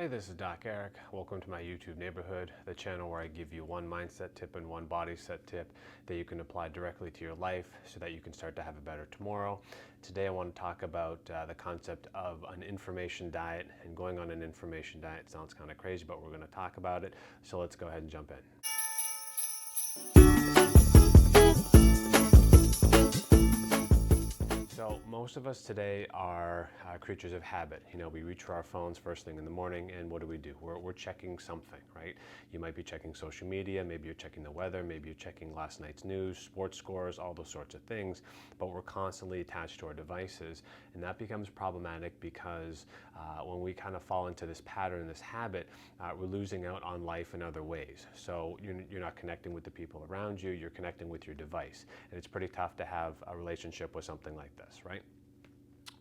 Hey, this is Doc Erik. Welcome to my YouTube neighborhood, the channel where I give you one mindset tip and one body set tip that you can apply directly to your life so that you can start to have a better tomorrow. Today I want to talk about the concept of an information diet, and going on an information diet sounds kind of crazy, but we're going to talk about it. So let's go ahead and jump in. So most of us today are creatures of habit. You know, we reach for our phones first thing in the morning, and what do? We're checking something, right? You might be checking social media, maybe you're checking the weather, maybe you're checking last night's news, sports scores, all those sorts of things, but we're constantly attached to our devices, and that becomes problematic because when we kind of fall into this pattern, this habit, we're losing out on life in other ways. So you're not connecting with the people around you, you're connecting with your device, and it's pretty tough to have a relationship with something like this, right?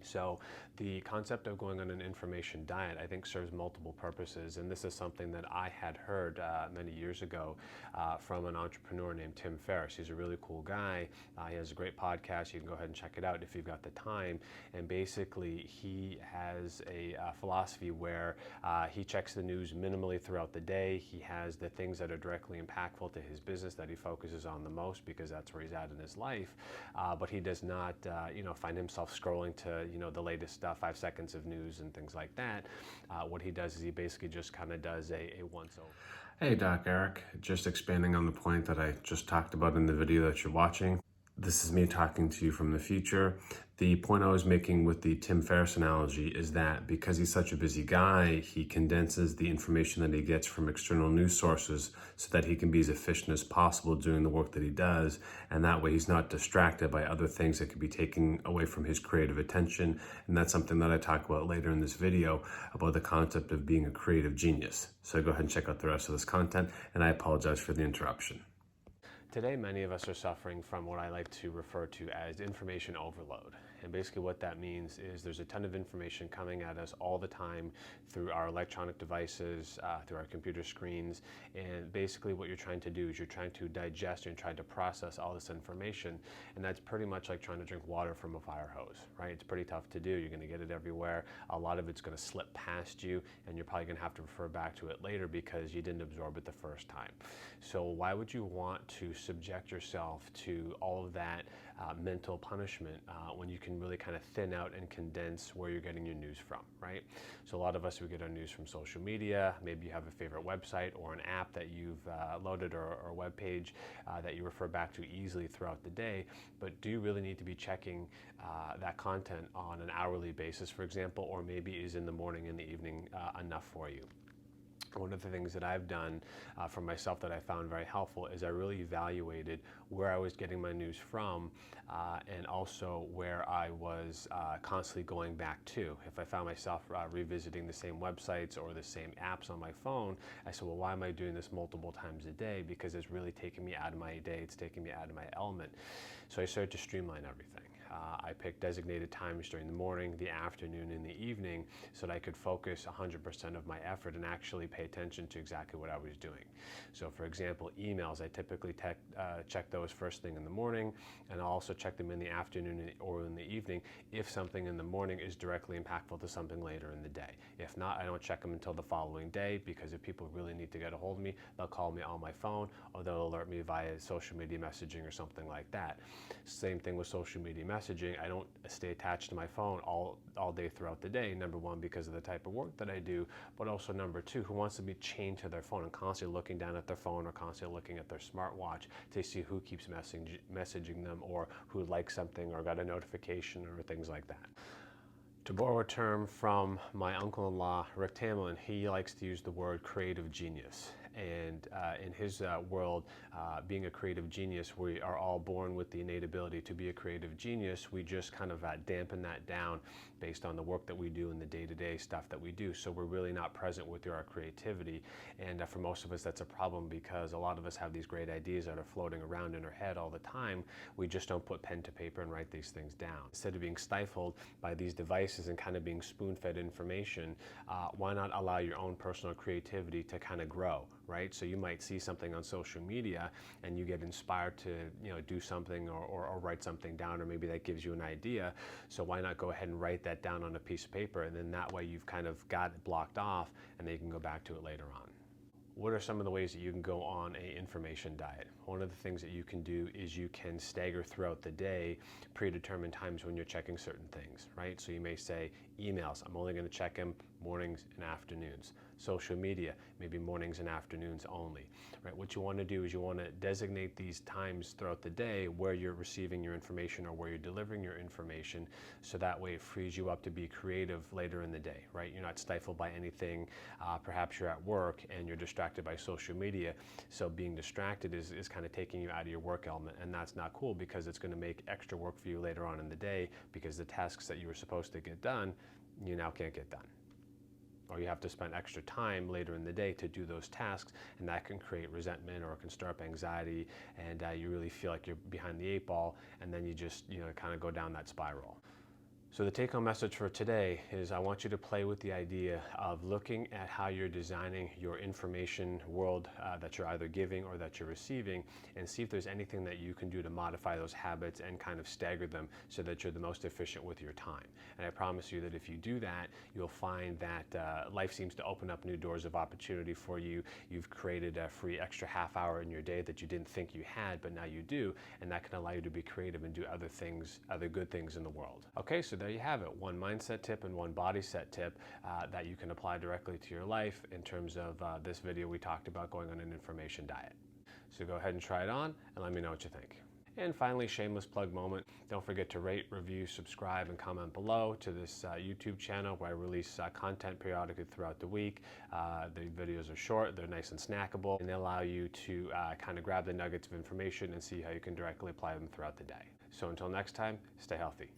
So the concept of going on an information diet, I think, serves multiple purposes, and this is something that I had heard many years ago from an entrepreneur named Tim Ferriss. He's a really cool guy. He has a great podcast. You can go ahead and check it out if you've got the time. And basically, he has a philosophy where he checks the news minimally throughout the day. He has the things that are directly impactful to his business that he focuses on the most because that's where he's at in his life. But he does not, find himself scrolling to the latest 5 seconds of news and things like that. What he does is he basically just kind of does a once over. Hey Doc Erik, just expanding on the point that I just talked about in the video that you're watching. This is me talking to you from the future. The point I was making with the Tim Ferriss analogy is that because he's such a busy guy, he condenses the information that he gets from external news sources so that he can be as efficient as possible doing the work that he does. And that way he's not distracted by other things that could be taken away from his creative attention. And that's something that I talk about later in this video about the concept of being a creative genius. So go ahead and check out the rest of this content, and I apologize for the interruption. Today, many of us are suffering from what I like to refer to as information overload. And basically what that means is there's a ton of information coming at us all the time through our electronic devices, through our computer screens. And basically what you're trying to do is you're trying to digest and try to process all this information. And that's pretty much like trying to drink water from a fire hose, right? It's pretty tough to do. You're going to get it everywhere. A lot of it's going to slip past you, and you're probably going to have to refer back to it later because you didn't absorb it the first time. So why would you want to subject yourself to all of that mental punishment when you can really kind of thin out and condense where you're getting your news from, right? So a lot of us, we get our news from social media. Maybe you have a favorite website or an app that you've loaded or a web page that you refer back to easily throughout the day. But do you really need to be checking that content on an hourly basis, for example, or maybe is in the morning and the evening enough for you? One of the things that I've done for myself that I found very helpful is I really evaluated where I was getting my news from and also where I was constantly going back to. If I found myself revisiting the same websites or the same apps on my phone, I said, well, why am I doing this multiple times a day? Because it's really taking me out of my day. It's taking me out of my element. So I started to streamline everything. I picked designated times during the morning, the afternoon, and the evening so that I could focus 100% of my effort and actually pay attention to exactly what I was doing. So for example, emails, I typically check those first thing in the morning, and I'll also check them in the afternoon or in the evening if something in the morning is directly impactful to something later in the day. If not, I don't check them until the following day, because if people really need to get a hold of me, they'll call me on my phone or they'll alert me via social media messaging or something like that. Same thing with social media messaging. I don't stay attached to my phone all day throughout the day. Number one, because of the type of work that I do, but also number two, who wants to be chained to their phone and constantly looking down at their phone or constantly looking at their smartwatch to see who keeps messaging them or who likes something or got a notification or things like that. To borrow a term from my uncle-in-law, Rick Tamlin, he likes to use the word creative genius. And in his world, being a creative genius, we are all born with the innate ability to be a creative genius. We just kind of dampen that down based on the work that we do and the day-to-day stuff that we do. So we're really not present with our creativity. And for most of us, that's a problem because a lot of us have these great ideas that are floating around in our head all the time. We just don't put pen to paper and write these things down. Instead of being stifled by these devices and kind of being spoon-fed information, why not allow your own personal creativity to kind of grow, right? So you might see something on social media and you get inspired to, do something or write something down, or maybe that gives you an idea. So why not go ahead and write that down on a piece of paper, and then that way you've kind of got it blocked off and then you can go back to it later on. What are some of the ways that you can go on an information diet? One of the things that you can do is you can stagger throughout the day predetermined times when you're checking certain things, right? So you may say emails, I'm only going to check them mornings and afternoons. Social media, maybe mornings and afternoons only, right? What you want to do is you want to designate these times throughout the day where you're receiving your information or where you're delivering your information, so that way it frees you up to be creative later in the day, right? You're not stifled by anything. Perhaps you're at work and you're distracted by social media, so being distracted is kind of taking you out of your work element, and that's not cool, because it's going to make extra work for you later on in the day, because the tasks that you were supposed to get done, you now can't get done. Or you have to spend extra time later in the day to do those tasks, and that can create resentment or can stir up anxiety, and you really feel like you're behind the 8 ball, and then you just kind of go down that spiral. So the take-home message for today is I want you to play with the idea of looking at how you're designing your information world that you're either giving or that you're receiving, and see if there's anything that you can do to modify those habits and kind of stagger them so that you're the most efficient with your time. And I promise you that if you do that, you'll find that life seems to open up new doors of opportunity for you. You've created a free extra half hour in your day that you didn't think you had, but now you do, and that can allow you to be creative and do other things, other good things in the world. Okay, so there you have it. One mindset tip and one body set tip that you can apply directly to your life. In terms of this video, we talked about going on an information diet. So go ahead and try it on and let me know what you think. And finally, shameless plug moment. Don't forget to rate, review, subscribe, and comment below to this YouTube channel, where I release content periodically throughout the week. The videos are short, they're nice and snackable, and they allow you to kind of grab the nuggets of information and see how you can directly apply them throughout the day. So until next time, stay healthy.